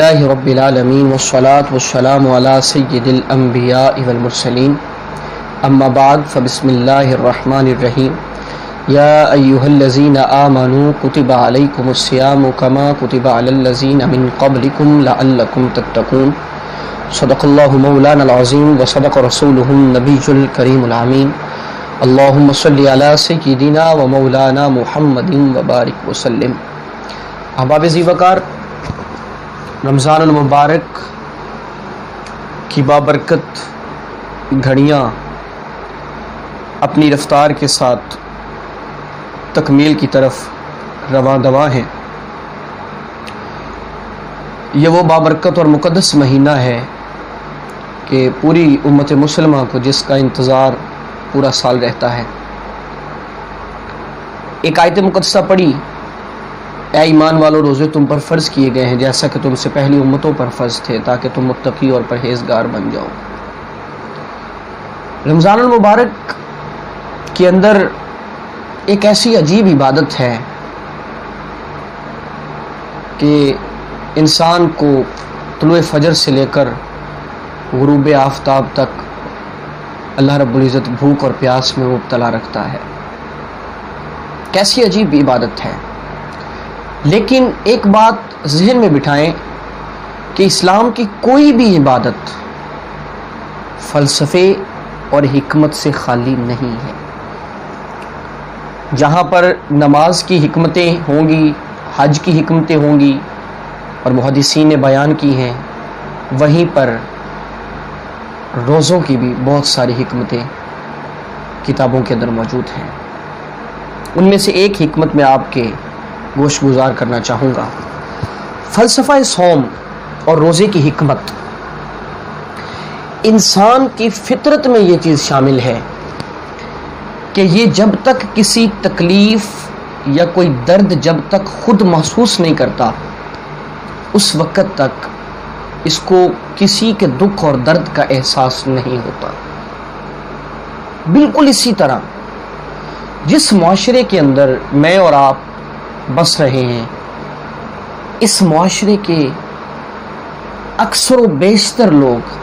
للہ رب العالمین والصلاة والسلام علی سید الانبیاء والمرسلین اما بعد فبسم اللہ الرحمن الرحیم یا ایہا الذین آمنوا کتب علیکم الصیام کما کتب علی الذین من قبلکم لعلکم تتقون صدق اللہ مولانا العظیم وصدق رسولہ النبی الکریم الامین اللہم صلی علی سیدنا و مولانا محمد وبارک وسلم۔ احباب ذی وقار، رمضان المبارک کی بابرکت گھڑیاں اپنی رفتار کے ساتھ تکمیل کی طرف رواں دواں ہیں۔ یہ وہ بابرکت اور مقدس مہینہ ہے کہ پوری امت مسلمہ کو جس کا انتظار پورا سال رہتا ہے۔ ایک آیت مقدسہ پڑھی، اے ایمان والو روزے تم پر فرض کیے گئے ہیں جیسا کہ تم سے پہلی امتوں پر فرض تھے تاکہ تم متقی اور پرہیزگار بن جاؤ۔ رمضان المبارک کے اندر ایک ایسی عجیب عبادت ہے کہ انسان کو طلوع فجر سے لے کر غروب آفتاب تک اللہ رب العزت بھوک اور پیاس میں مبتلا رکھتا ہے۔ کیسی عجیب عبادت ہے، لیکن ایک بات ذہن میں بٹھائیں کہ اسلام کی کوئی بھی عبادت فلسفے اور حکمت سے خالی نہیں ہے۔ جہاں پر نماز کی حکمتیں ہوں گی، حج کی حکمتیں ہوں گی اور محدثین نے بیان کی ہیں، وہیں پر روزوں کی بھی بہت ساری حکمتیں کتابوں کے اندر موجود ہیں۔ ان میں سے ایک حکمت میں آپ کے گوش گزار کرنا چاہوں گا۔ فلسفہ صوم اور روزے کی حکمت، انسان کی فطرت میں یہ چیز شامل ہے کہ یہ جب تک کسی تکلیف یا کوئی درد جب تک خود محسوس نہیں کرتا، اس وقت تک اس کو کسی کے دکھ اور درد کا احساس نہیں ہوتا۔ بالکل اسی طرح جس معاشرے کے اندر میں اور آپ بس رہے ہیں، اس معاشرے کے اکثر و بیشتر لوگ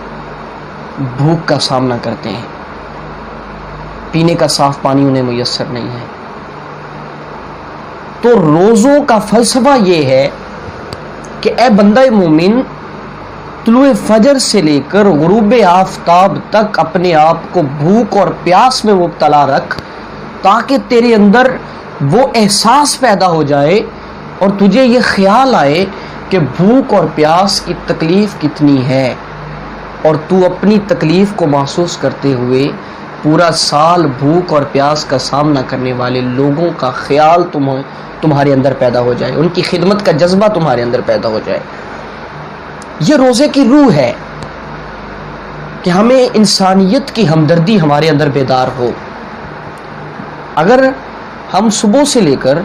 بھوک کا سامنا کرتے ہیں، پینے کا صاف پانی انہیں میسر نہیں ہے۔ تو روزوں کا فلسفہ یہ ہے کہ اے بندہ مومن، طلوع فجر سے لے کر غروب آفتاب تک اپنے آپ کو بھوک اور پیاس میں مبتلا رکھ تاکہ تیرے اندر وہ احساس پیدا ہو جائے اور تجھے یہ خیال آئے کہ بھوک اور پیاس کی تکلیف کتنی ہے، اور تو اپنی تکلیف کو محسوس کرتے ہوئے پورا سال بھوک اور پیاس کا سامنا کرنے والے لوگوں کا خیال تمہارے اندر پیدا ہو جائے، ان کی خدمت کا جذبہ تمہارے اندر پیدا ہو جائے۔ یہ روزے کی روح ہے کہ ہمیں انسانیت کی ہمدردی ہمارے اندر بیدار ہو۔ اگر ہم صبح سے لے کر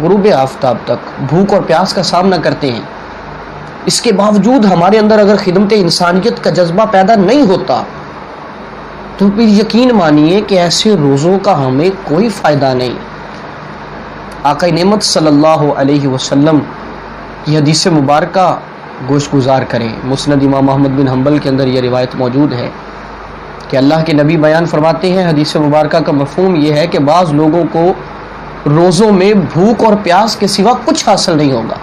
غروب آفتاب تک بھوک اور پیاس کا سامنا کرتے ہیں، اس کے باوجود ہمارے اندر اگر خدمت انسانیت کا جذبہ پیدا نہیں ہوتا تو پھر یقین مانیے کہ ایسے روزوں کا ہمیں کوئی فائدہ نہیں۔ آقا نعمت صلی اللہ علیہ وسلم کی حدیث مبارکہ گوش گزار کریں۔ مسند امام احمد بن حنبل کے اندر یہ روایت موجود ہے کہ اللہ کے نبی بیان فرماتے ہیں، حدیث مبارکہ کا مفہوم یہ ہے کہ بعض لوگوں کو روزوں میں بھوک اور پیاس کے سوا کچھ حاصل نہیں ہوگا۔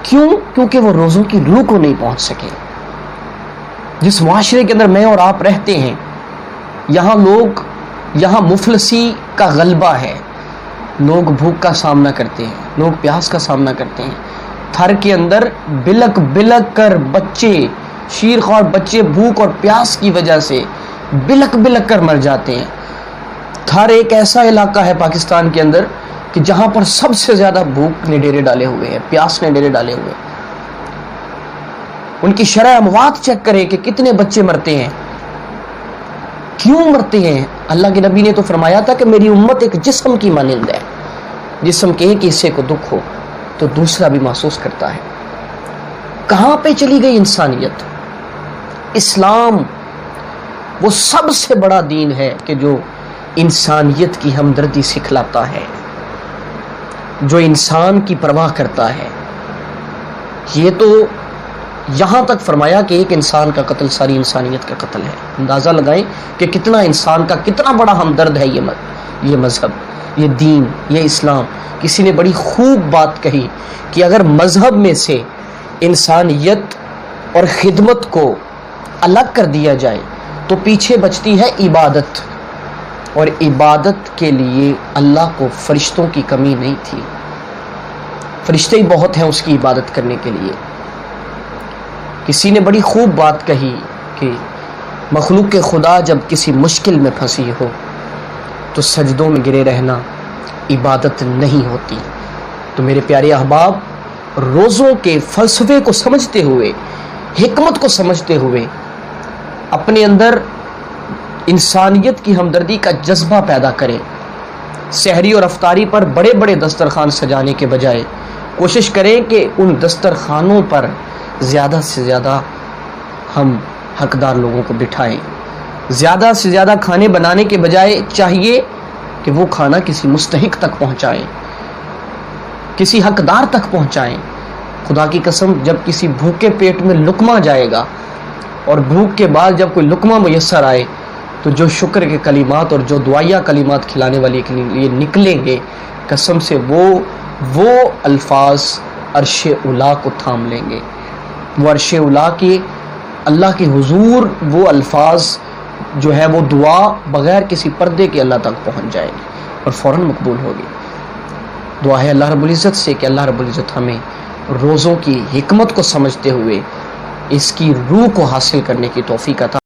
کیوں؟ کیونکہ وہ روزوں کی روح کو نہیں پہنچ سکے۔ جس معاشرے کے اندر میں اور آپ رہتے ہیں، یہاں مفلسی کا غلبہ ہے، لوگ بھوک کا سامنا کرتے ہیں، لوگ پیاس کا سامنا کرتے ہیں۔ تھر کے اندر بلک بلک کر بچے، شیرخوار بچے بھوک اور پیاس کی وجہ سے بلک بلک کر مر جاتے ہیں۔ تھر ایک ایسا علاقہ ہے پاکستان کے اندر کہ جہاں پر سب سے زیادہ بھوک نے ڈیرے ڈالے ہوئے ہیں، پیاس نے ڈیرے ڈالے ہوئے ہیں۔ ان کی شرح اموات چیک کریں کہ کتنے بچے مرتے ہیں، کیوں مرتے ہیں۔ اللہ کے نبی نے تو فرمایا تھا کہ میری امت ایک جسم کی مانند ہے، جسم کے ایک حصے کو دکھ ہو تو دوسرا بھی محسوس کرتا ہے۔ کہاں پہ چلی گئی انسانیت؟ اسلام وہ سب سے بڑا دین ہے کہ جو انسانیت کی ہمدردی سکھلاتا ہے، جو انسان کی پرواہ کرتا ہے۔ یہ تو یہاں تک فرمایا کہ ایک انسان کا قتل ساری انسانیت کا قتل ہے۔ اندازہ لگائیں کہ کتنا انسان کا کتنا بڑا ہمدرد ہے یہ مذہب، یہ دین، یہ اسلام۔ کسی نے بڑی خوب بات کہی کہ اگر مذہب میں سے انسانیت اور خدمت کو الگ کر دیا جائے تو پیچھے بچتی ہے عبادت، اور عبادت کے لیے اللہ کو فرشتوں کی کمی نہیں تھی، فرشتے ہی بہت ہیں اس کی عبادت کرنے کے لیے۔ کسی نے بڑی خوب بات کہی کہ مخلوق خدا جب کسی مشکل میں پھنسی ہو تو سجدوں میں گرے رہنا عبادت نہیں ہوتی۔ تو میرے پیارے احباب، روزوں کے فلسفے کو سمجھتے ہوئے، حکمت کو سمجھتے ہوئے، اپنے اندر انسانیت کی ہمدردی کا جذبہ پیدا کریں۔ سحری اور افطاری پر بڑے بڑے دسترخوان سجانے کے بجائے کوشش کریں کہ ان دسترخوانوں پر زیادہ سے زیادہ ہم حقدار لوگوں کو بٹھائیں۔ زیادہ سے زیادہ کھانے بنانے کے بجائے چاہیے کہ وہ کھانا کسی مستحق تک پہنچائیں، کسی حقدار تک پہنچائیں۔ خدا کی قسم، جب کسی بھوکے پیٹ میں لقمہ جائے گا اور بھوک کے بعد جب کوئی لقمہ میسر آئے تو جو شکر کے کلمات اور جو دعائیہ کلمات کھلانے والے کے لیے نکلیں گے، قسم سے وہ الفاظ عرش اولا کو تھام لیں گے۔ وہ عرش اولا کی اللہ کے حضور وہ الفاظ جو ہے وہ دعا بغیر کسی پردے کے اللہ تک پہنچ جائے گی اور فوراً مقبول ہوگی۔ دعا ہے اللہ رب العزت سے کہ اللہ رب العزت ہمیں روزوں کی حکمت کو سمجھتے ہوئے اس کی روح کو حاصل کرنے کی توفیق عطا